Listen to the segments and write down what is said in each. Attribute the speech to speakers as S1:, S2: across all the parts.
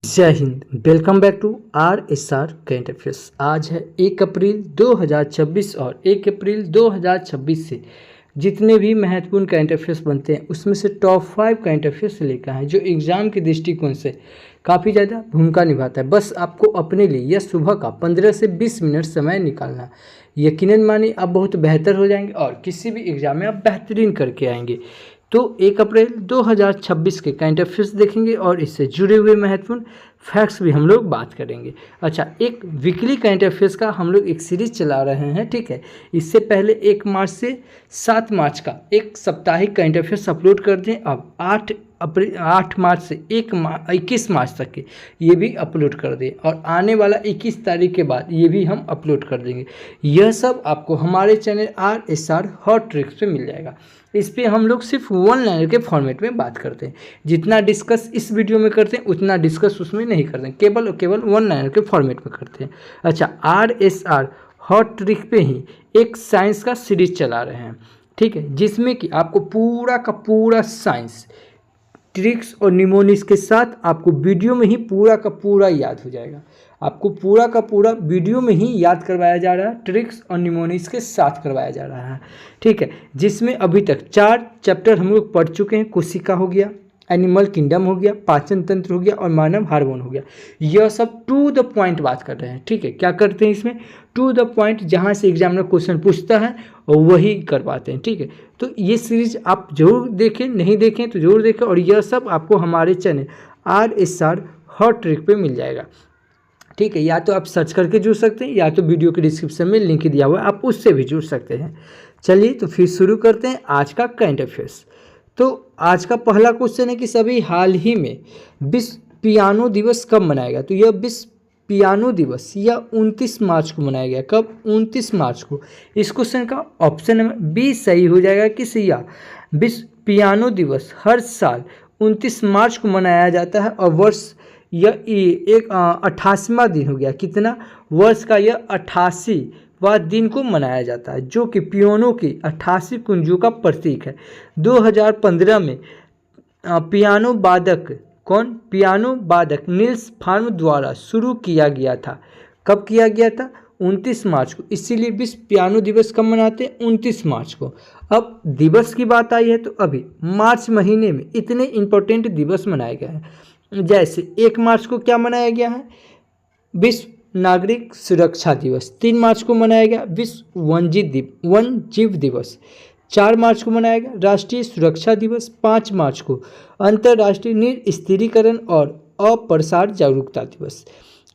S1: जय हिंद। Welcome back to RSR current affairs. आज है 1 अप्रैल 2026 और 1 अप्रैल 2026 से जितने भी महत्वपूर्ण करंट अफेयर्स बनते हैं उसमें से टॉप 5 करंट अफेयर्स लेकर हैं जो एग्जाम के दृष्टिकोण से काफ़ी ज़्यादा भूमिका निभाता है। बस आपको अपने लिए यह सुबह का 15 से 20 मिनट समय निकालना, यकीनन मानिए आप बहुत बेहतर हो जाएंगे और किसी भी एग्जाम में आप बेहतरीन करके आएंगे। तो 1 अप्रैल 2026 के करंट अफेयर्स देखेंगे और इससे जुड़े हुए महत्वपूर्ण फैक्ट्स भी हम लोग बात करेंगे। अच्छा, एक वीकली करंट अफेयर्स का हम लोग एक सीरीज चला रहे हैं, ठीक है। इससे पहले 1 मार्च से 7 मार्च का एक साप्ताहिक करंट अफेयर्स अपलोड कर दें। अब 8 मार्च से 21 मार्च तक के ये भी अपलोड कर दें और आने वाला 21 तारीख के बाद ये भी हम अपलोड कर देंगे। यह सब आपको हमारे चैनल RSR हॉट ट्रिक्स पे मिल जाएगा। इस पे हम लोग सिर्फ 1 लाइनर के फॉर्मेट में बात करते हैं। जितना डिस्कस इस वीडियो में करते हैं उतना डिस्कस उसमें नहीं करते हैं, केवल 1 लाइनर के फॉर्मेट में करते हैं। अच्छा, RSR हॉट ट्रिक पे ही एक साइंस का सीरीज चला रहे हैं, ठीक है, जिसमें कि आपको पूरा का पूरा साइंस ट्रिक्स और निमोनिक्स के साथ आपको वीडियो में ही पूरा का पूरा याद हो जाएगा। आपको पूरा का पूरा वीडियो में ही याद करवाया जा रहा है, ट्रिक्स और निमोनिक्स के साथ करवाया जा रहा है, ठीक है। जिसमें अभी तक 4 चैप्टर हम लोग पढ़ चुके हैं। कोशिका हो गया, एनिमल किंगडम हो गया, पाचन तंत्र हो गया और मानव हार्मोन हो गया। यह सब टू द पॉइंट बात कर रहे हैं, ठीक है। क्या करते हैं इसमें? टू द पॉइंट, जहाँ से एग्जामिनर क्वेश्चन पूछता है और वही करवाते हैं, ठीक है। तो ये सीरीज आप जरूर देखें, नहीं देखें तो जरूर देखें। और यह सब आपको हमारे चैनल RSR हॉट ट्रिक पे मिल जाएगा, ठीक है। या तो आप सर्च करके जुड़ सकते हैं या तो वीडियो के डिस्क्रिप्शन में लिंक दिया हुआ है, आप उससे भी जुड़ सकते हैं। चलिए तो फिर शुरू करते हैं आज का करंट अफेयर्स। तो आज का पहला क्वेश्चन है कि सभी हाल ही में विश्व पियानो दिवस कब मनाया गया? तो यह विश्व पियानो दिवस यह 29 मार्च को मनाया गया। कब? 29 मार्च को। इस क्वेश्चन का ऑप्शन नंबर बी सही हो जाएगा कि सिया विश्व पियानो दिवस हर साल 29 मार्च को मनाया जाता है और वर्ष यह एक 88वां दिन हो गया। कितना? वर्ष का यह 88वां दिन को मनाया जाता है, जो कि पियानो की 88 कुंजों का प्रतीक है। 2015 में पियानो वादक पियानो वादक निल्स फार्म द्वारा शुरू किया गया था। कब किया गया था? 29 मार्च को। इसीलिए विश्व पियानो दिवस कब मनाते हैं? 29 मार्च को। अब दिवस की बात आई है तो अभी मार्च महीने में इतने इंपॉर्टेंट दिवस मनाए गए हैं। जैसे 1 मार्च को क्या मनाया गया है? विश्व नागरिक सुरक्षा दिवस। 3 मार्च को मनाया गया विश्व वन जीव दिवस। 4 मार्च को मनाया गया राष्ट्रीय सुरक्षा दिवस। 5 मार्च को अंतर्राष्ट्रीय निस्तीरीकरण और अप्रसार जागरूकता दिवस।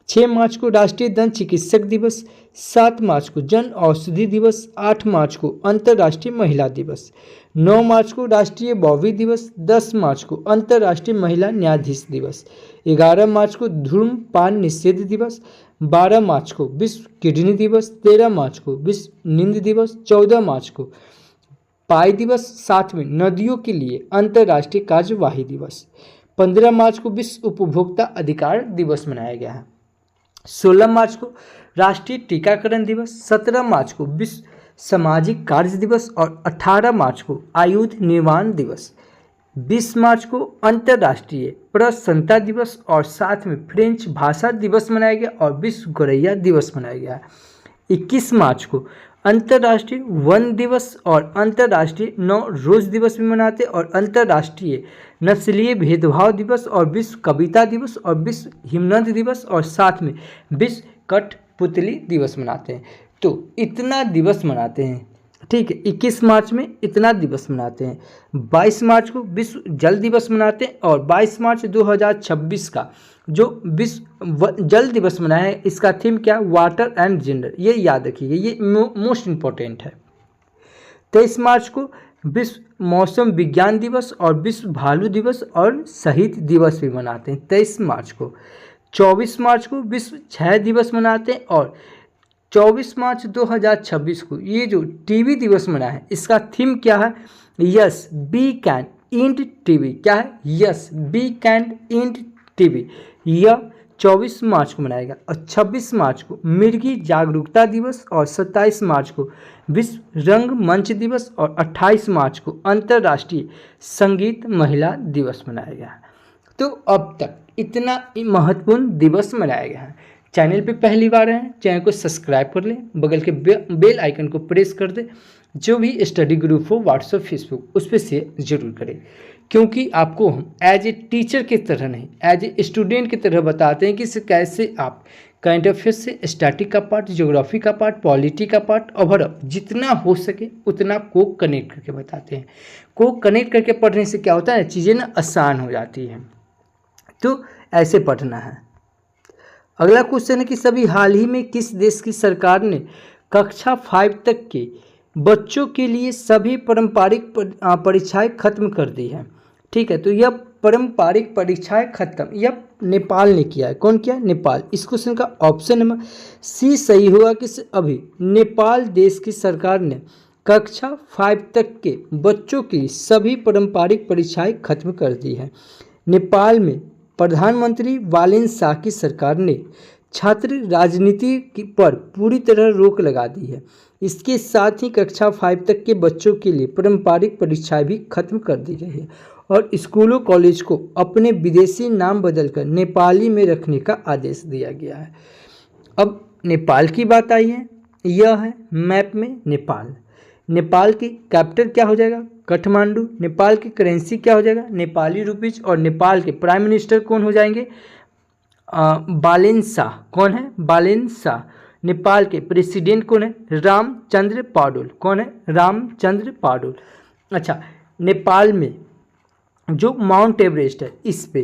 S1: 6 मार्च को राष्ट्रीय दंत चिकित्सक दिवस। 7 मार्च को जन औषधि दिवस। 8 मार्च को अंतर्राष्ट्रीय महिला दिवस। 9 मार्च को राष्ट्रीय बौद्धिक दिवस। 10 मार्च को अंतर्राष्ट्रीय महिला न्यायाधीश दिवस। 11 मार्च को धूम्रपान निषेध दिवस। 12 मार्च को विश्व किडनी दिवस। 13 मार्च को विश्व नींद दिवस। 14 मार्च को पाई दिवस। 7 में नदियों के लिए अंतर्राष्ट्रीय कार्यवाही दिवस। 15 मार्च को विश्व उपभोक्ता अधिकार दिवस मनाया गया है। 16 मार्च को राष्ट्रीय टीकाकरण दिवस। 17 मार्च को विश्व सामाजिक कार्य दिवस और 18 मार्च को आयुध निर्माण दिवस। 20 मार्च को अंतर्राष्ट्रीय प्रसन्नता दिवस और साथ में फ्रेंच भाषा दिवस मनाया गया और विश्व गौरैया दिवस मनाया गया। 21 मार्च को अंतर्राष्ट्रीय वन दिवस और अंतर्राष्ट्रीय नौ रोज दिवस भी मनाते हैं और अंतर्राष्ट्रीय नस्लीय भेदभाव दिवस और विश्व कविता दिवस और विश्व हिमनद दिवस और साथ में विश्व कठपुतली दिवस मनाते हैं। तो इतना दिवस मनाते हैं, ठीक है। 21 मार्च में इतना दिवस मनाते हैं। 22 मार्च को विश्व जल दिवस मनाते हैं और 22 मार्च 2026 का जो विश्व जल दिवस मनाया है इसका थीम क्या? Water and gender. ये याद रखिएगा, ये मोस्ट इम्पोर्टेंट है। 23 मार्च को विश्व मौसम विज्ञान दिवस और विश्व भालू दिवस और शहीद दिवस भी मनाते हैं 23 मार्च को। 24 मार्च को विश्व क्षय दिवस मनाते हैं और 24 मार्च 2026 को ये जो टीबी दिवस मना है इसका थीम क्या है? Yes we can end TB. क्या है? Yes we can end TB. यह 24 मार्च को मनाएगा और 26 मार्च को मिर्गी जागरूकता दिवस और 27 मार्च को विश्व रंग मंच दिवस और 28 मार्च को अंतर्राष्ट्रीय संगीत महिला दिवस मनाया गया। तो अब तक इतना महत्वपूर्ण दिवस मनाया गया है। चैनल पे पहली बार हैं, चैनल को सब्सक्राइब कर लें, बगल के बेल आइकन को प्रेस कर दें। जो भी स्टडी ग्रुप हो व्हाट्सएप फेसबुक उस पर शेयर जरूर करें, क्योंकि आपको हम एज ए टीचर की तरह नहीं, एज ए स्टूडेंट की तरह बताते हैं कि कैसे आप करंट अफेयर्स से स्टैटिक का पार्ट, ज्योग्राफी का पार्ट, पॉलिटी का पार्ट, ओवरऑल जितना हो सके उतना को कनेक्ट करके बताते हैं। को कनेक्ट करके पढ़ने से क्या होता है, चीज़ें ना आसान हो जाती हैं। तो ऐसे पढ़ना है। अगला क्वेश्चन है कि सभी हाल ही में किस देश की सरकार ने कक्षा 5 तक के बच्चों के लिए सभी पारंपरिक परीक्षाएं खत्म कर दी है। ठीक है, तो यह पारंपरिक परीक्षाएं खत्म यह नेपाल ने किया है। कौन किया? नेपाल। इस क्वेश्चन का ऑप्शन नंबर सी सही होगा कि अभी नेपाल देश की सरकार ने कक्षा 5 तक के बच्चों के लिए सभी पारंपरिक परीक्षाएं खत्म कर दी है। नेपाल में प्रधानमंत्री बालेन शाह की सरकार ने छात्र राजनीति पर पूरी तरह रोक लगा दी है। इसके साथ ही कक्षा 5 तक के बच्चों के लिए पारंपरिक परीक्षाएं भी खत्म कर दी गई है और स्कूलों कॉलेज को अपने विदेशी नाम बदलकर नेपाली में रखने का आदेश दिया गया है। अब नेपाल की बात आई है, यह है मैप में नेपाल। नेपाल की कैपिटल क्या हो जाएगा? काठमांडू। नेपाल की करेंसी क्या हो जाएगा? नेपाली रुपीज। और नेपाल के प्राइम मिनिस्टर कौन हो जाएंगे? बालेन शाह। कौन है? बालेन शाह। नेपाल के प्रेसिडेंट कौन है? रामचंद्र पौडेल। कौन है? रामचंद्र पौडेल। अच्छा, नेपाल में जो माउंट एवरेस्ट है इस पे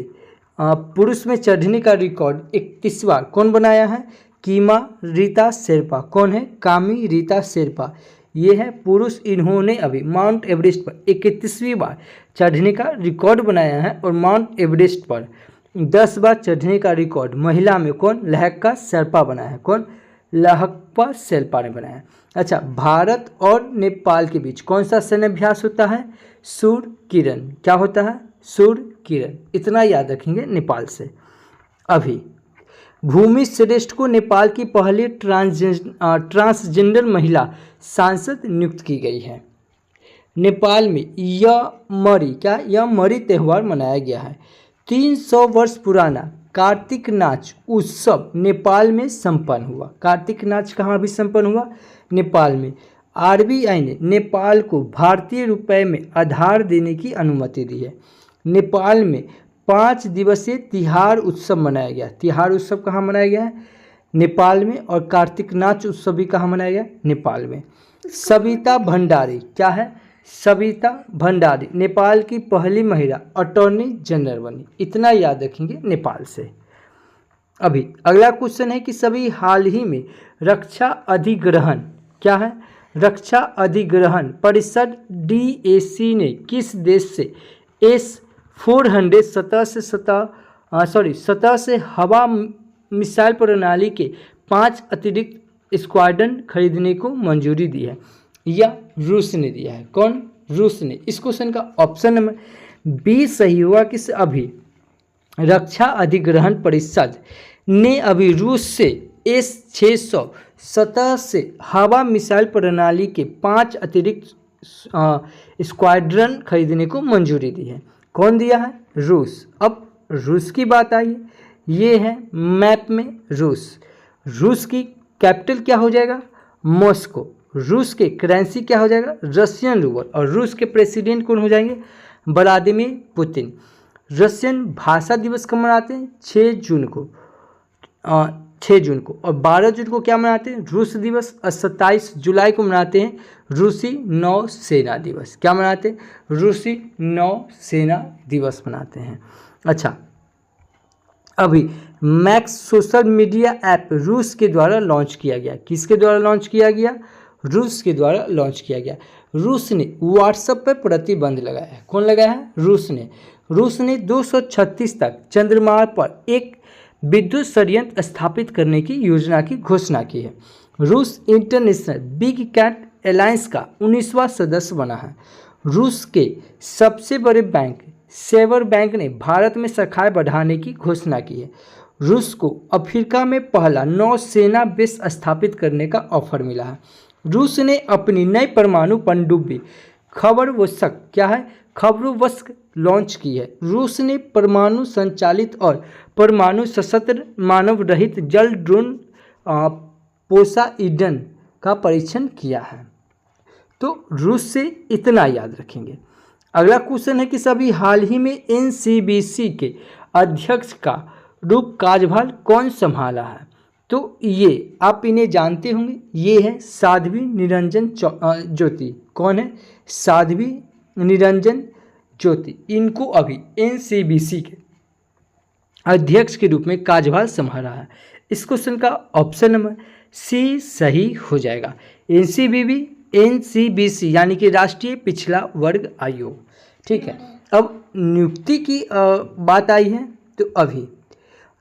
S1: पुरुष में चढ़ने का रिकॉर्ड 31 बार कौन बनाया है? कीमा रीता शेरपा। कौन है? कामी रीता शेरपा। ये है पुरुष। इन्होंने अभी माउंट एवरेस्ट पर 31वीं बार चढ़ने का रिकॉर्ड बनाया है और माउंट एवरेस्ट पर 10 बार चढ़ने का रिकॉर्ड महिला में कौन? लहक्का शेरपा बनाया है। कौन? लहक्का शेरपा ने बनाया है। अच्छा, भारत और नेपाल के बीच कौन सा सैन्य अभ्यास होता है? सूर्य किरण। क्या होता है? सूर्य किरण। इतना याद रखेंगे नेपाल से। अभी भूमि श्रेष्ठ को नेपाल की पहली ट्रांसजेंडर महिला सांसद नियुक्त की गई है। नेपाल में यमरी त्यौहार मनाया गया है। 300 वर्ष पुराना कार्तिक नाच उत्सव नेपाल में संपन्न हुआ। कार्तिक नाच कहाँ भी संपन्न हुआ? नेपाल में। आरबीआई ने नेपाल को भारतीय रुपए में आधार देने की अनुमति दी है। नेपाल में 5 दिवसीय तिहार उत्सव मनाया गया। तिहार उत्सव कहाँ मनाया गया है? नेपाल में। और कार्तिक नाच उत्सव भी कहाँ मनाया गया? नेपाल में। सविता भंडारी। क्या है? सविता भंडारी नेपाल की पहली महिला अटॉर्नी जनरल बनी। इतना याद रखेंगे नेपाल से। अभी अगला क्वेश्चन है कि सभी हाल ही में रक्षा अधिग्रहण, क्या है? रक्षा अधिग्रहण परिषद DAC ने किस देश से S-400 सतह से हवा मिसाइल प्रणाली के 5 अतिरिक्त स्क्वाड्रन खरीदने को मंजूरी दी है? या रूस ने दिया है। कौन? रूस ने। इस क्वेश्चन का ऑप्शन नंबर बी सही हुआ कि अभी रक्षा अधिग्रहण परिषद ने अभी रूस से S-600 सतह से हवा मिसाइल प्रणाली के 5 अतिरिक्त स्क्वाड्रन खरीदने को मंजूरी दी है। कौन दिया है? रूस। अब रूस की बात आई, ये है मैप में रूस। रूस की कैपिटल क्या हो जाएगा? मॉस्को। रूस के करेंसी क्या हो जाएगा? Russian rouble. और रूस के प्रेसिडेंट कौन हो जाएंगे? Vladimir Putin. रशियन भाषा दिवस कब मनाते हैं? 6 जून को। 6 जून को। और 12 जून को क्या मनाते हैं? रूस दिवस। और 27 जुलाई को मनाते हैं रूसी नौसेना दिवस। क्या मनाते हैं? रूसी नौसेना दिवस मनाते हैं। अच्छा, अभी मैक्स सोशल मीडिया ऐप रूस के द्वारा लॉन्च किया गया। किसके द्वारा लॉन्च किया गया? रूस के द्वारा लॉन्च किया गया। रूस ने व्हाट्सएप पर प्रतिबंध लगाया है। कौन लगाया है? रूस ने। रूस ने 236 तक चंद्रमा पर एक विद्युत संयंत्र स्थापित करने की योजना की घोषणा की है। रूस इंटरनेशनल बिग कैट अलायंस का 19वां सदस्य बना है। रूस के सबसे बड़े बैंक सेवर बैंक ने भारत में शाखाएं बढ़ाने की घोषणा की है। रूस को अफ्रीका में पहला नौसेना बेस स्थापित करने का ऑफर मिला है। रूस ने अपनी नई परमाणु पनडुब्बी खबरवस्क, क्या है? खबरवस्क लॉन्च की है। रूस ने परमाणु संचालित और परमाणु सशस्त्र मानव रहित जल ड्रोन पोसाइडन का परीक्षण किया है। तो रूस से इतना याद रखेंगे। अगला क्वेश्चन है कि सभी हाल ही में एनसीबीसी के अध्यक्ष का रूप कार्यभार कौन संभाला है? तो ये आप इन्हें जानते होंगे, ये है साध्वी निरंजन ज्योति। कौन है? साध्वी निरंजन ज्योति। इनको अभी एनसीबीसी के अध्यक्ष के रूप में कार्यभार संभाला है। इस क्वेश्चन का ऑप्शन नंबर सी सही हो जाएगा। एनसीबीसी यानी कि राष्ट्रीय पिछड़ा वर्ग आयोग। ठीक है, अब नियुक्ति की बात आई है। तो अभी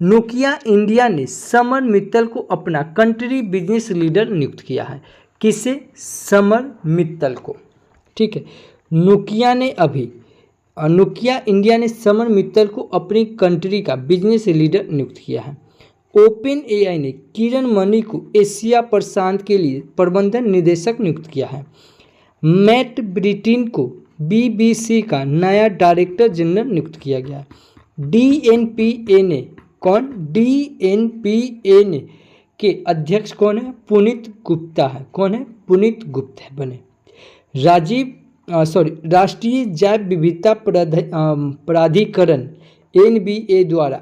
S1: नोकिया इंडिया ने समर मित्तल को अपना कंट्री बिजनेस लीडर नियुक्त किया है। किसे? समर मित्तल को। ठीक है, नोकिया इंडिया ने समर मित्तल को अपनी कंट्री का बिजनेस लीडर नियुक्त किया है। ओपन एआई ने किरण मणि को एशिया प्रशांत के लिए प्रबंधन निदेशक नियुक्त किया है। मैट ब्रिटिन को बीबीसी का नया डायरेक्टर जनरल नियुक्त किया गया है। डीएनपीए ने डीएनपीए के अध्यक्ष कौन है? पुनीत गुप्ता है। कौन है? पुनीत गुप्ता बने। राष्ट्रीय जैव विविधता प्राधिकरण एनबीए द्वारा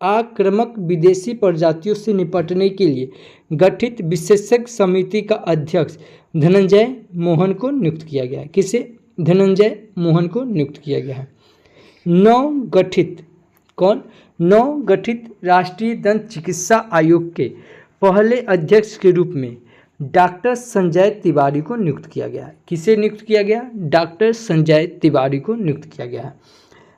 S1: आक्रामक विदेशी प्रजातियों से निपटने के लिए गठित विशेषज्ञ समिति का अध्यक्ष धनंजय मोहन को नियुक्त किया गया है। किसे? धनंजय मोहन को नियुक्त किया गया है। नवगठित राष्ट्रीय दंत चिकित्सा आयोग के पहले अध्यक्ष के रूप में डॉक्टर संजय तिवारी को नियुक्त किया गया है। किसे नियुक्त किया गया? डॉक्टर संजय तिवारी को नियुक्त किया गया है।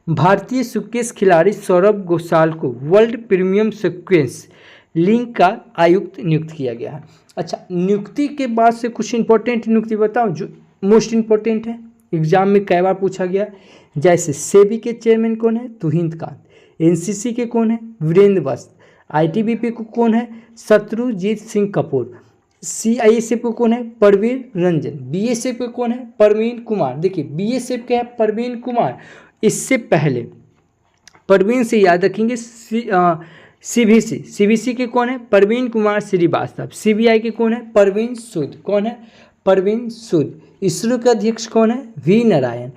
S1: भारतीय स्क्वैश खिलाड़ी सौरभ घोषाल को वर्ल्ड प्रीमियम स्क्वैश लीग का आयुक्त नियुक्त किया गया है। अच्छा, नियुक्ति के बाद से कुछ इंपॉर्टेंट नियुक्ति बताऊं जो मोस्ट इंपॉर्टेंट है, एग्जाम में कई बार पूछा गया। जैसे सेबी के चेयरमैन कौन है? तुहिन कांत। एनसीसी के कौन है? वीरेंद्र वस्त। आईटीबीपी को कौन है? शत्रुजीत सिंह कपूर। सीआईएसएफ को कौन है? परवीर रंजन। बीएसएफ को कौन है? परवीन कुमार। देखिए बीएसएफ के है परवीन कुमार। इससे पहले परवीन से याद रखेंगे सीबीसी के कौन है? परवीन कुमार श्रीवास्तव। सीबीआई के कौन है? परवीन सूद। कौन है? परवीन सूद। इसरो के अध्यक्ष कौन है? वी नारायण।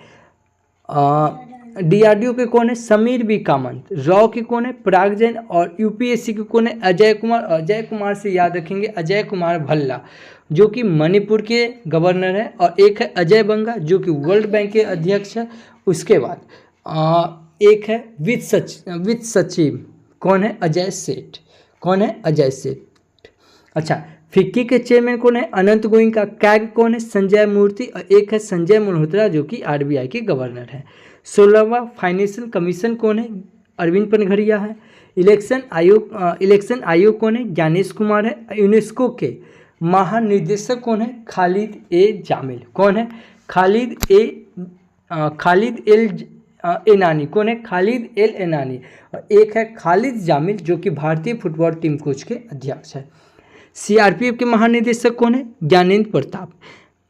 S1: डीआरडीओ के कौन है? समीर बी कामत। रॉ के कौन है? पराग जैन। और यूपीएससी के कौन है? अजय कुमार। अजय कुमार से याद रखेंगे अजय कुमार भल्ला जो कि मणिपुर के गवर्नर है। और एक है अजय बंगा जो कि वर्ल्ड बैंक के अध्यक्ष है। उसके बाद एक है वित्त सचिव। कौन है? अजय सेठ। कौन है? अजय सेठ। अच्छा, फिक्की के चेयरमैन कौन है? अनंत गोइंका। कैग कौन है? संजय मूर्ति। और एक है संजय मल्होत्रा जो कि आरबीआई के गवर्नर है। 16वां फाइनेंशियल कमीशन कौन है? अरविंद पनघरिया है। इलेक्शन आयोग कौन है? ज्ञानेश कुमार है। यूनेस्को के महानिदेशक कौन है? खालिद ए जामिल। कौन है? खालिद एल एनानी। कौन है? खालिद एल एनानी। और एक है खालिद जामिल जो कि भारतीय फुटबॉल टीम कोच के अध्यक्ष है। सीआरपीएफ के महानिदेशक कौन है? ज्ञानेंद्र प्रताप।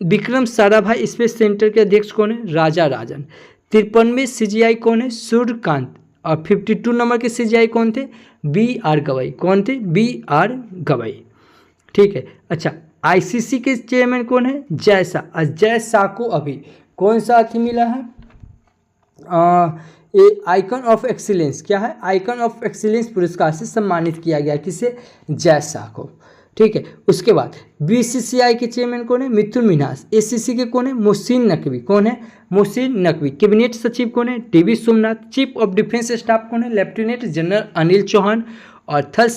S1: विक्रम साराभाई स्पेस सेंटर के अध्यक्ष कौन है? राजा राजन। 53वें सीजीआई कौन है? सूर्यकांत। और 52 नंबर के सीजीआई कौन थे? BR गवई। कौन थे? BR गवई। ठीक है। अच्छा, आईसीसी के चेयरमैन कौन है? जय शाह। जय शाह को अभी कौन सा अथी मिला है? Icon of excellence. क्या है? आइकन ऑफ एक्सीलेंस पुरस्कार से सम्मानित किया गया। किसे? जय शाह को। ठीक है। उसके बाद बीसीसीआई के चेयरमैन कौन है? मिथुन मिन्हास। एसीसी के कौन है? मोहसिन नकवी। कौन है? मोहसिन नकवी। कैबिनेट सचिव कौन है? TV Somnath. Chief of defence staff कौन है? Lieutenant general Anil Chauhan. और थल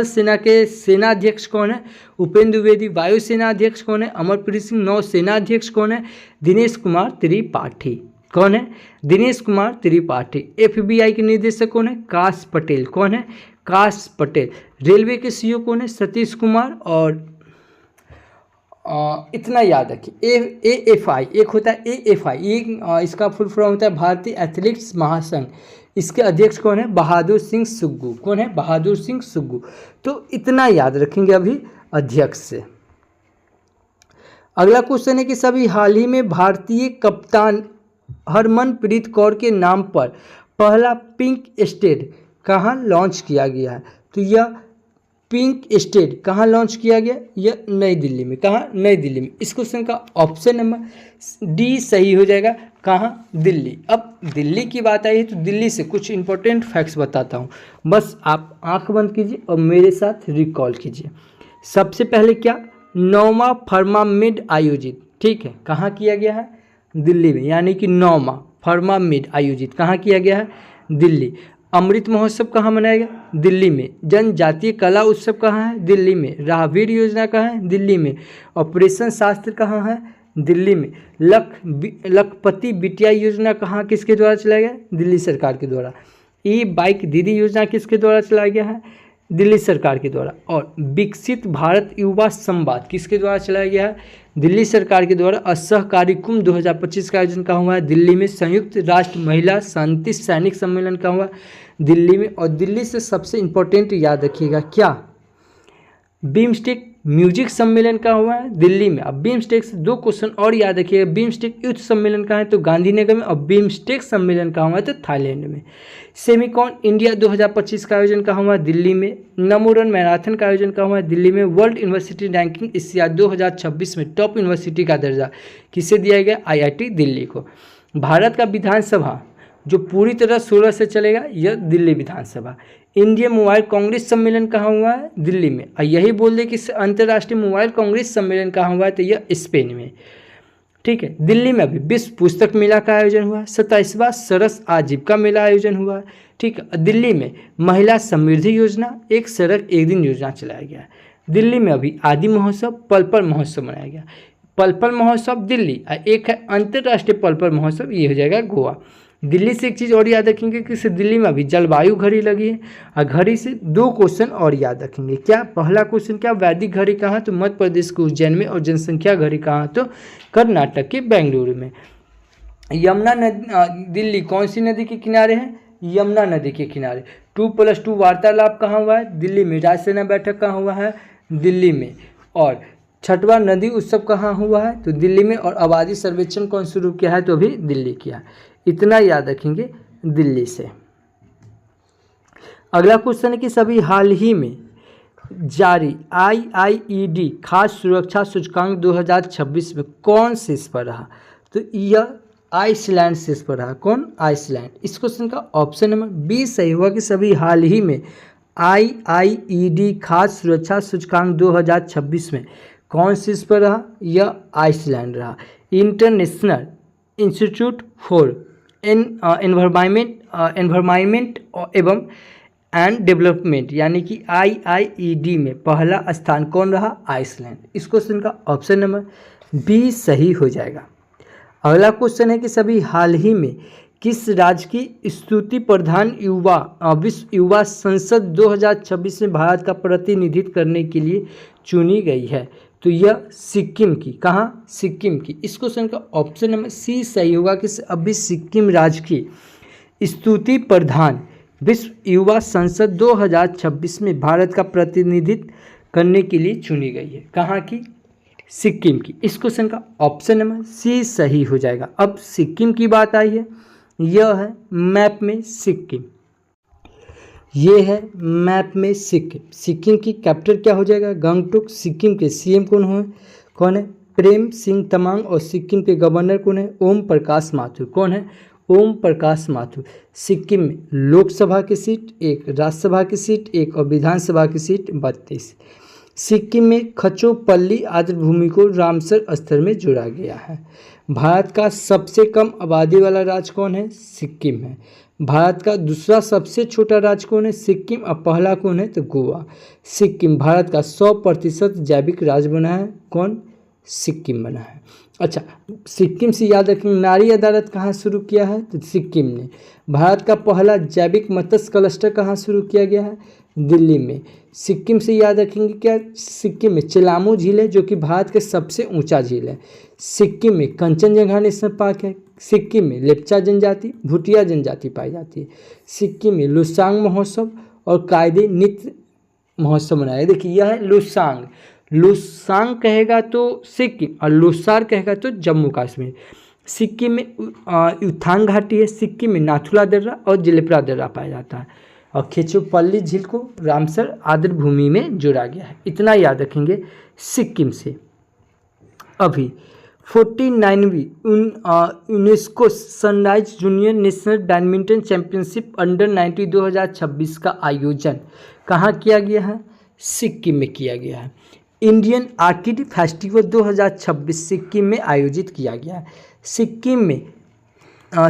S1: सेना के सेनाध्यक्ष कौन है? उपेंद्र द्विवेदी। वायुसेना अध्यक्ष कौन है? अमरप्रीत सिंह। नौसेना अध्यक्ष कौन है? दिनेश कुमार त्रिपाठी। कौन है? दिनेश कुमार त्रिपाठी। एफबीआई के निदेशक कौन है? काश पटेल। कौन है? काश पटेल। रेलवे के सीईओ कौन है? सतीश कुमार। और इतना याद रखिए एएफआई, एक होता है एएफआई, इसका फुल फॉर्म होता है भारतीय एथलेटिक्स महासंघ। इसके अध्यक्ष कौन है? बहादुर सिंह सुग्गू। कौन है? बहादुर सिंह सुग्गू। तो इतना याद रखेंगे अभी अध्यक्ष से। अगला क्वेश्चन है कि सभी हाल ही में भारतीय कप्तान हरमनप्रीत कौर के नाम पर पहला पिंक एस्टेट कहाँ लॉन्च किया गया है? तो यह पिंक एस्टेट कहाँ लॉन्च किया गया? यह नई दिल्ली में। कहाँ? नई दिल्ली में। इस क्वेश्चन का ऑप्शन नंबर डी सही हो जाएगा। कहाँ? दिल्ली। अब दिल्ली की बात आई है तो दिल्ली से कुछ इंपॉर्टेंट फैक्ट्स बताता हूँ, बस आप आंख बंद कीजिए और मेरे साथ रिकॉल कीजिए। सबसे पहले क्या? 9वां फर्मामेड आयोजित, ठीक है, कहाँ किया गया है? दिल्ली में, यानी कि 9वां फर्मामेड आयोजित कहाँ किया गया है? दिल्ली। अमृत महोत्सव कहाँ मनाया गया? दिल्ली में। जनजातीय कला उत्सव कहाँ है? दिल्ली में। राहवीर योजना कहाँ है? दिल्ली में। ऑपरेशन शास्त्र कहाँ है? दिल्ली में। लखपति बिटिया योजना कहाँ किसके द्वारा चलाया गया? दिल्ली सरकार के द्वारा। ई बाइक दीदी योजना किसके द्वारा चलाया गया है? दिल्ली सरकार के द्वारा। और विकसित भारत युवा संवाद किसके द्वारा चलाया गया है? दिल्ली सरकार के द्वारा। असहकारी कुंभ 2025 का आयोजन कहाँ हुआ है? दिल्ली में। संयुक्त राष्ट्र महिला शांति सैनिक सम्मेलन कहाँ हुआ? दिल्ली में। और दिल्ली से सबसे इंपॉर्टेंट याद रखिएगा, क्या? बीमस्टेक म्यूजिक सम्मेलन कहाँ हुआ है? दिल्ली में। अब बीमस्टेक से 2 क्वेश्चन और याद रखिएगा। बीमस्टेक युद्ध सम्मेलन कहाँ है? तो गांधीनगर में। और बीमस्टेक सम्मेलन कहाँ हुआ है? तो थाईलैंड में। सेमिकॉन इंडिया 2025 का आयोजन कहाँ हुआ है? दिल्ली में। नमो रन मैराथन का आयोजन कहाँ हुआ है? दिल्ली में। वर्ल्ड यूनिवर्सिटी रैंकिंग एशिया 2026 में टॉप यूनिवर्सिटी का दर्जा किसे दिया गया? IIT दिल्ली को। भारत का विधानसभा जो पूरी तरह 16 से चलेगा, यह दिल्ली विधानसभा। इंडिया मोबाइल कांग्रेस सम्मेलन कहाँ हुआ है? दिल्ली में। और यही बोल दे कि अंतर्राष्ट्रीय मोबाइल कांग्रेस सम्मेलन कहाँ हुआ है? तो यह स्पेन में, ठीक है। दिल्ली में अभी विश्व पुस्तक मेला का आयोजन हुआ। 27वां सरस आजीविका मेला आयोजन हुआ, ठीक है। दिल्ली में महिला समृद्धि योजना, एक सड़क एक दिन योजना चलाया गया। दिल्ली में अभी आदि महोत्सव, पल पल महोत्सव मनाया गया। पल पल महोत्सव दिल्ली, एक है अंतर्राष्ट्रीय पल पल महोत्सव, ये हो जाएगा गोवा। दिल्ली से एक चीज़ और याद रखेंगे कि दिल्ली में अभी जलवायु घड़ी लगी है। और घड़ी से 2 क्वेश्चन और याद रखेंगे। क्या? पहला क्वेश्चन क्या? वैदिक घड़ी कहाँ? तो मध्य प्रदेश के उज्जैन में। और जनसंख्या घड़ी कहाँ? तो कर्नाटक के बेंगलुरु में। यमुना नदी दिल्ली कौन सी नदी के किनारे है? यमुना नदी के किनारे। 2+2 वार्तालाप कहाँ हुआ है? दिल्ली में। राजसेना बैठक कहाँ हुआ है? दिल्ली में। और 6वां नदी उत्सव कहाँ हुआ है? तो दिल्ली में। और आबादी सर्वेक्षण कौन शुरू किया है? तो अभी दिल्ली किया। इतना याद रखेंगे दिल्ली से। अगला क्वेश्चन है कि सभी हाल ही में जारी IIED खास सुरक्षा सूचकांक 2026 में कौन शीर्ष पर रहा? तो यह आइसलैंड शीर्ष पर रहा। कौन? आइसलैंड। इस क्वेश्चन का ऑप्शन नंबर बी सही होगा कि सभी हाल ही में IIED खास सुरक्षा सूचकांक 2026 में कौन शीर्ष पर रहा? यह आइसलैंड रहा। इंटरनेशनल इंस्टीट्यूट फॉर एनवायरमेंट एवं एंड डेवलपमेंट यानी कि IIED में पहला स्थान कौन रहा? आइसलैंड। इस क्वेश्चन का ऑप्शन नंबर बी सही हो जाएगा। अगला क्वेश्चन है कि सभी हाल ही में किस राज्य की स्तुति प्रधान विश्व युवा संसद 2026 में भारत का प्रतिनिधित्व करने के लिए चुनी गई है? तो यह सिक्किम की। कहाँ? सिक्किम की। इस क्वेश्चन का ऑप्शन नंबर सी सही होगा कि अभी सिक्किम राज्य की स्तुति प्रधान विश्व युवा संसद 2026 में भारत का प्रतिनिधित्व करने के लिए चुनी गई है। कहाँ की? सिक्किम की। इस क्वेश्चन का ऑप्शन नंबर सी सही हो जाएगा। अब सिक्किम की बात आई है, यह है मैप में सिक्किम। ये है मैप में सिक्किम। सिक्किम की कैपिटल क्या हो जाएगा? गंगटोक। सिक्किम के CM कौन है? प्रेम सिंह तमांग। और सिक्किम के गवर्नर कौन है? ओम प्रकाश माथुर। कौन है? ओम प्रकाश माथुर। सिक्किम में लोकसभा की सीट 1, राज्यसभा की सीट 1 और विधानसभा की सीट 32। सिक्किम में खचोपल्ली आर्द्रभूमि को रामसर स्थल में जोड़ा गया है। भारत का सबसे कम आबादी वाला राज्य कौन है? सिक्किम है। भारत का दूसरा सबसे छोटा राज्य कौन है? सिक्किम। और पहला कौन है? तो गोवा। सिक्किम भारत का 100% जैविक राज्य बना है। कौन? सिक्किम बना है। अच्छा, सिक्किम से याद रखेंगे नारी अदालत कहाँ शुरू किया है? तो सिक्किम ने। भारत का पहला जैविक मत्स्य क्लस्टर कहाँ शुरू किया गया है? दिल्ली में। सिक्किम से याद रखेंगे क्या? सिक्किम में चिलामू झील है जो कि भारत के सबसे ऊंचा झील है। सिक्किम में कंचनजंगा नेशनल पार्क है। सिक्किम में लेप्चा जनजाति, भूटिया जनजाति पाई जाती है। सिक्किम में लुसांग महोत्सव और कायदे नृत्य महोत्सव मनाया। देखिए यह है लुसांग। लुसांग कहेगा तो सिक्किम और लुसार कहेगा तो जम्मू कश्मीर। सिक्किम में युथांग घाटी है, सिक्किम में नाथुला दर्रा और जिलेप्रा दर्रा पाया जाता है, और खेचोपल्ली झील को रामसर आर्द्र भूमि में जोड़ा गया है। इतना याद रखेंगे सिक्किम से। अभी 49वीं UNESCO Sunrise junior national badminton championship under 19 2026 का आयोजन कहाँ किया गया है? सिक्किम में किया गया है। इंडियन आर्किड फेस्टिवल 2026 सिक्किम में आयोजित किया गया है।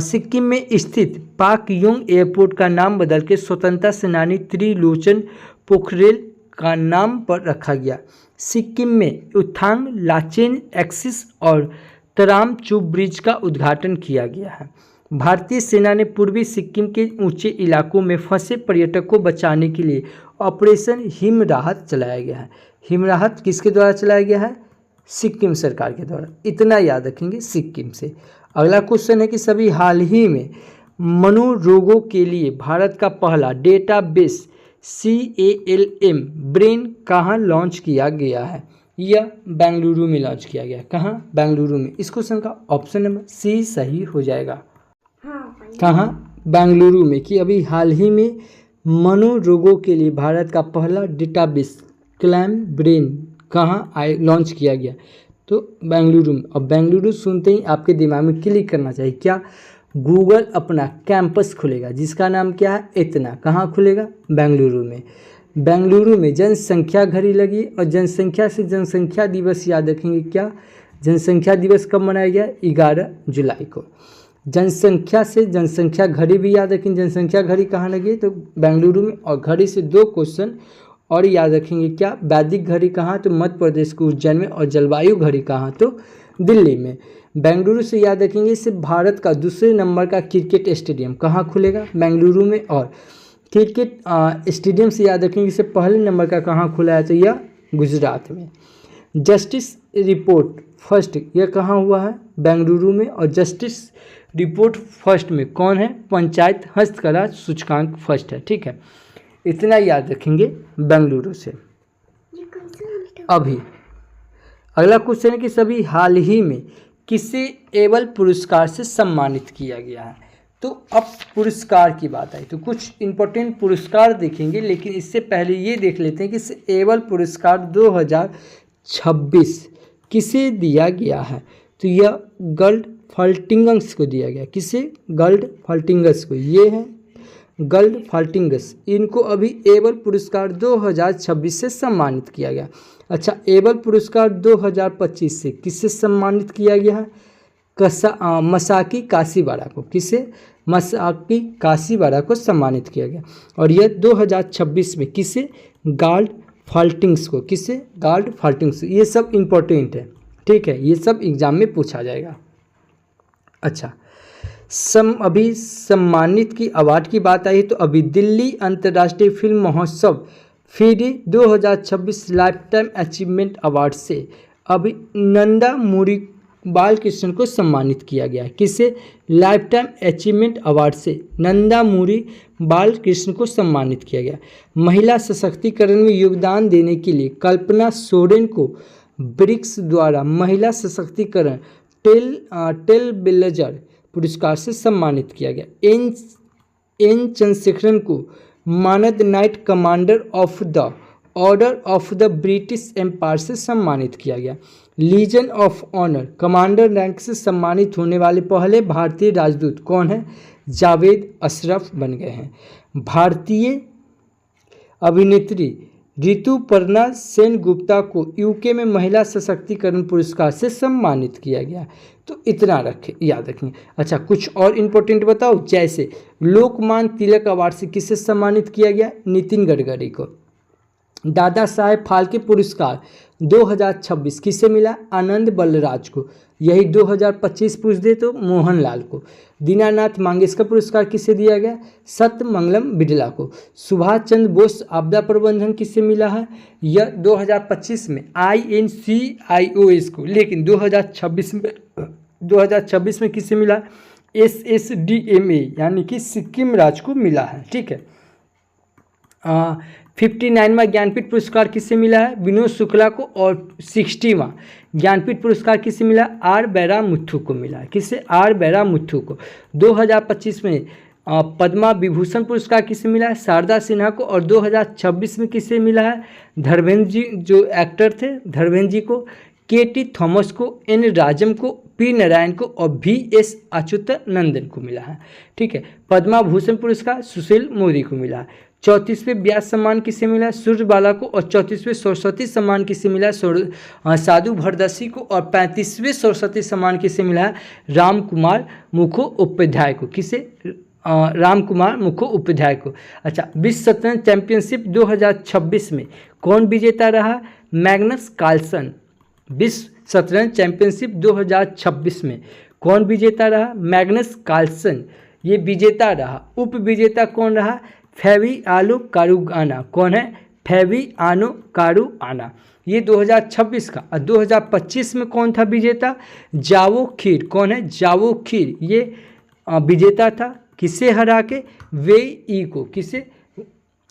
S1: सिक्किम में स्थित पाकयोंग एयरपोर्ट का नाम बदल के स्वतंत्रता सेनानी त्रिलोचन पोखरेल का नाम पर रखा गया। सिक्किम में युथांग लाचेन एक्सिस और तराम चुप ब्रिज का उद्घाटन किया गया है। भारतीय सेना ने पूर्वी सिक्किम के ऊंचे इलाकों में फंसे पर्यटकों को बचाने के लिए ऑपरेशन हिम राहत चलाया गया है। हिम राहत किसके द्वारा चलाया गया है? सिक्किम सरकार के द्वारा। इतना याद रखेंगे सिक्किम से। अगला क्वेश्चन है कि सभी हाल ही में मनोरोगों के लिए भारत का पहला डेटाबेस CALM ब्रेन कहाँ लॉन्च किया गया है? यह बेंगलुरु में लॉन्च किया गया। कहाँ? बेंगलुरु में। इस क्वेश्चन का ऑप्शन नंबर सी सही हो जाएगा। कहाँ? बेंगलुरु में। कि अभी हाल ही में मनोरोगों के लिए भारत का पहला डेटाबेस क्लैम ब्रेन कहाँ लॉन्च किया गया? तो बेंगलुरु में। और बेंगलुरु सुनते ही आपके दिमाग में क्लिक करना चाहिए क्या? गूगल अपना कैंपस खुलेगा जिसका नाम क्या है? इतना। कहाँ खुलेगा? बेंगलुरु में। बेंगलुरु में जनसंख्या घड़ी लगी और जनसंख्या से जनसंख्या दिवस याद रखेंगे क्या? जनसंख्या दिवस कब मनाया गया? 11 जुलाई को। जनसंख्या से जनसंख्या घड़ी भी याद रखेंगे। जनसंख्या घड़ी कहाँ लगी? तो बेंगलुरु में। और घड़ी से 2 क्वेश्चन और याद रखेंगे क्या? वैदिक घड़ी कहाँ? तो मध्य प्रदेश के उज्जैन में। और जलवायु घड़ी कहाँ? तो दिल्ली में। बेंगलुरु से याद रखेंगे इसे भारत का दूसरे नंबर का क्रिकेट स्टेडियम कहाँ खुलेगा? बेंगलुरु में। और क्रिकेट स्टेडियम से याद रखेंगे इसे पहले नंबर का कहाँ खुला है? तो यह गुजरात में। जस्टिस रिपोर्ट फर्स्ट यह कहाँ हुआ है? बेंगलुरु में। और जस्टिस रिपोर्ट फर्स्ट में कौन है? पंचायत हस्तकला सूचकांक फर्स्ट है। ठीक है, इतना याद रखेंगे बेंगलुरु से। अभी अगला क्वेश्चन है कि सभी हाल ही में किसे एबल पुरस्कार से सम्मानित किया गया है? तो अब पुरस्कार की बात आई तो कुछ इंपॉर्टेंट पुरस्कार देखेंगे, लेकिन इससे पहले ये देख लेते हैं कि एबल पुरस्कार 2026 किसे दिया गया है? तो यह गर्ल्ड फल्टिंगस को दिया गया। किसे? गर्ल्ड फल्टिंगस को। ये है गर्ल्ड फल्टिंगस। इनको अभी एबल पुरस्कार 2026 से सम्मानित किया गया। अच्छा, एबल पुरस्कार 2025 से किससे सम्मानित किया गया है? मसाकी काशीवाड़ा को। किसे? मसाकी काशीवाड़ा को सम्मानित किया गया। और यह 2026 में किसे? गार्ड फल्टिंग्स को। किसे? गार्ड फल्टिंग्स। ये सब इम्पोर्टेंट है। ठीक है, ये सब एग्जाम में पूछा जाएगा। अच्छा, अभी सम्मानित की अवार्ड की बात आई तो अभी दिल्ली अंतर्राष्ट्रीय फिल्म महोत्सव FIDE 2026 life time achievement award से अभी नंदा मूरी बालकृष्ण को सम्मानित किया गया है। किसे? लाइफ टाइम अचीवमेंट अवार्ड से नंदा मूरी बालकृष्ण को सम्मानित किया गया। महिला सशक्तिकरण में योगदान देने के लिए कल्पना सोरेन को ब्रिक्स द्वारा महिला सशक्तिकरण टेल बिल्जर पुरस्कार से सम्मानित किया गया। एन चंद्रशेखरन को मानद knight commander of the order of the British empire से सम्मानित किया गया। Legion of honour commander rank से सम्मानित होने वाले पहले भारतीय राजदूत कौन है? जावेद अशरफ बन गए हैं। भारतीय अभिनेत्री ऋतुपर्णा सेनगुप्ता को यूके में महिला सशक्तिकरण पुरस्कार से सम्मानित किया गया। तो इतना रखें, याद रखें। अच्छा, कुछ और इम्पोर्टेंट बताओ। जैसे लोकमान्य तिलक अवार्ड से किसे सम्मानित किया गया? नितिन गडकरी को। दादा साहेब फाल्के पुरस्कार 2026 किसे मिला? आनंद बलराज को। यही 2025 पूछ दे तो मोहनलाल को। दीनानाथ मंगेशकर पुरस्कार किसे दिया गया? सत्यमंगलम बिड़ला को। सुभाष चंद्र बोस आपदा प्रबंधन किसे मिला है? यह 2025 में INCIOS को। लेकिन 2026 में किसे मिला? SSDMA यानी कि सिक्किम राज्य को मिला है। ठीक है, 59वां ज्ञानपीठ पुरस्कार किससे मिला है? विनोद शुक्ला को। और 60वां ज्ञानपीठ पुरस्कार किससे मिला? आर बैरामुथु को मिला है। किससे? आर बैरामुथु को। 2025 में पद्मा विभूषण पुरस्कार किसे मिला है? शारदा सिन्हा को। और 2026 में किसे मिला है? धर्मेंद्र जी जो एक्टर थे, धर्मेंद्र जी को, के.टी. थॉमस को, एन राजम को, पी नारायण को और वी.एस. अच्युतानंदन को मिला है। ठीक है। पद्मा भूषण पुरस्कार सुशील मोदी को मिला है। 34वें व्यास सम्मान किसे मिला है? सूर्यबाला को। और 34वें सरस्वती सम्मान किसे मिला है? साधु भरदसी को। और 35वें सरस्वती सम्मान किसे मिला है? राम कुमार मुखोपाध्याय को। किसे? राम कुमार मुखोपाध्याय को। अच्छा, विश्व शतरंज चैंपियनशिप 2026 में कौन विजेता रहा? Magnus Carlsen. विश्व शतरंज चैंपियनशिप 2026 में कौन विजेता रहा? मैग्नस कार्लसन ये विजेता रहा। उप विजेता कौन रहा? Fabiano Caruana. कौन है? Fabiano Caruana. ये 2026 का। और 2025 में कौन था विजेता? जावो खीर। कौन है? जावो खीर ये विजेता था। किसे हरा के? वेई को। किसे?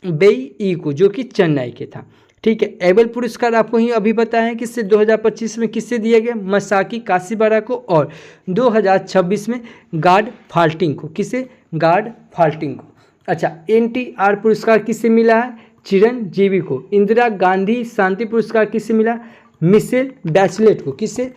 S1: वेई को, जो कि चेन्नई के था। ठीक है। एबल पुरस्कार आपको ही अभी बताया है किससे 2025 में किससे दिया गया? मसाकी काशीबारा को। और 2026 में गार्ड फाल्टिंग को। किसे? गार्ड फाल्टिंग को। अच्छा, NTR पुरस्कार किससे मिला है? चिरंजीवी को। इंदिरा गांधी शांति पुरस्कार किससे मिला? मिशेल बैचलेट को। किससे?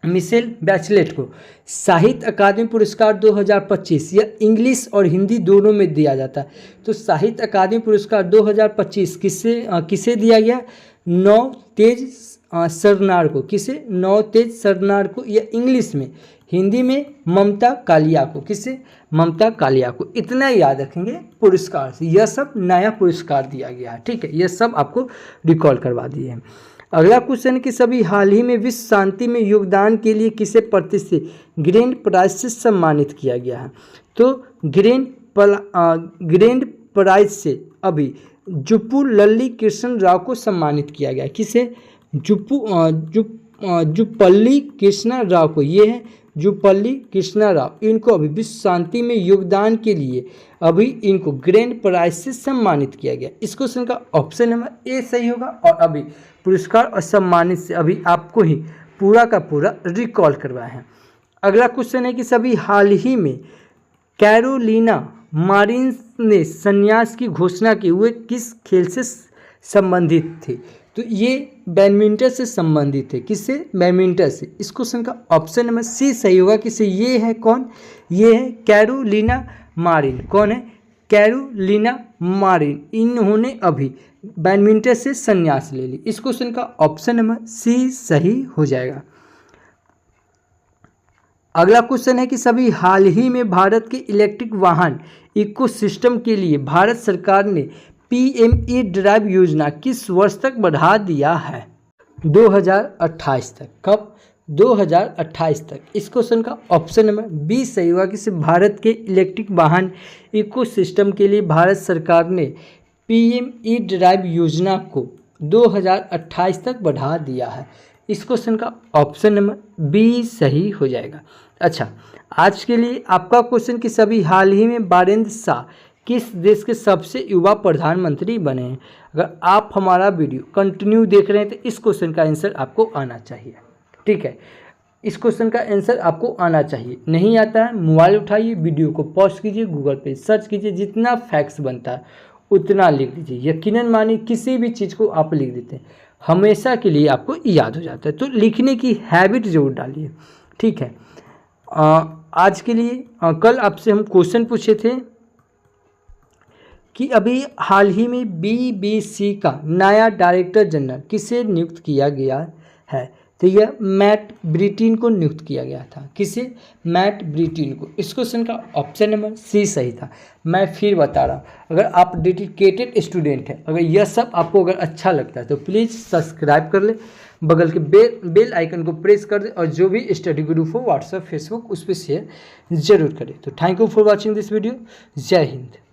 S1: मिशेल बैचलेट को। साहित्य अकादमी पुरस्कार 2025 यह इंग्लिश और हिंदी दोनों में दिया जाता है। तो साहित्य अकादमी पुरस्कार 2025 किसे दिया गया? नवतेज सरनार को। किसे? नवतेज सरनार को। यह इंग्लिश में। हिंदी में ममता कालिया को। किसे? ममता कालिया को। इतना याद रखेंगे पुरस्कार से। यह सब नया पुरस्कार दिया गया है। ठीक है। यह सब आपको रिकॉल करवा दिए हैं। अगला क्वेश्चन कि सभी हाल ही में विश्व शांति में योगदान के लिए किसे प्रतिष्ठित ग्रैंड प्राइज से सम्मानित किया गया है? तो ग्रैंड प्राइज से अभी जुप्पू लल्ली कृष्ण राव को सम्मानित किया गया। किसे? जुप्पल्ली कृष्णा राव को। ये है जुप्पल्ली कृष्णा राव। इनको अभी विश्व शांति में योगदान के लिए अभी इनको ग्रैंड प्राइज से सम्मानित किया गया। इस क्वेश्चन का ऑप्शन नंबर ए सही होगा। और अभी पुरस्कार और सम्मानित से अभी आपको ही पूरा का पूरा रिकॉल करवाया है। अगला क्वेश्चन है कि सभी हाल ही में कैरोलिना मारिन ने संन्यास की घोषणा की हुए किस खेल से संबंधित थे? तो ये बैडमिंटन से संबंधित है। किससे? बैडमिंटन से। इस क्वेश्चन का ऑप्शन नंबर सी सही होगा। किसे? ये है कौन? ये है कैरोलिना मारिन। कौन है? Carolina Marin. इन्होंने अभी बैडमिंटन से संन्यास ले ली। इस क्वेश्चन का ऑप्शन नंबर सी सही हो जाएगा। अगला क्वेश्चन है कि सभी हाल ही में भारत के इलेक्ट्रिक वाहन इकोसिस्टम के लिए भारत सरकार ने PME ड्राइव योजना किस वर्ष तक बढ़ा दिया है? 2028 तक। कब? 2028 तक। इस क्वेश्चन का ऑप्शन नंबर बी सही होगा कि भारत के इलेक्ट्रिक वाहन इकोसिस्टम के लिए भारत सरकार ने PME ड्राइव योजना को 2028 तक बढ़ा दिया है। इस क्वेश्चन का ऑप्शन नंबर बी सही हो जाएगा। अच्छा, आज के लिए आपका क्वेश्चन कि सभी हाल ही में बारेंद्र शाह किस देश के सबसे युवा प्रधानमंत्री बने हैं? अगर आप हमारा वीडियो कंटिन्यू देख रहे हैं तो इस क्वेश्चन का आंसर आपको आना चाहिए। ठीक है। इस क्वेश्चन का आंसर आपको आना चाहिए। नहीं आता है, मोबाइल उठाइए, वीडियो को पॉज कीजिए, गूगल पे सर्च कीजिए, जितना फैक्ट्स बनता है उतना लिख दीजिए। यकीनन मानिए किसी भी चीज़ को आप लिख देते हैं हमेशा के लिए आपको याद हो जाता है। तो लिखने की हैबिट जरूर डालिए। ठीक है। आज के लिए कल आपसे हम क्वेश्चन पूछे थे कि अभी हाल ही में BBC का नया डायरेक्टर जनरल किसे नियुक्त किया गया है? तो यह मैट ब्रिटिन को नियुक्त किया गया था। किसे? मैट ब्रिटिन को। इस क्वेश्चन का ऑप्शन नंबर सी सही था। मैं फिर बता रहा हूँ, अगर आप डेडिकेटेड स्टूडेंट हैं, अगर यह सब आपको अगर अच्छा लगता है तो प्लीज़ सब्सक्राइब कर ले, बगल के बेल आइकन को प्रेस कर दे और जो भी स्टडी ग्रुप हो व्हाट्सएप फेसबुक उस पर शेयर जरूर करें। तो thank you for watching this video. जय हिंद।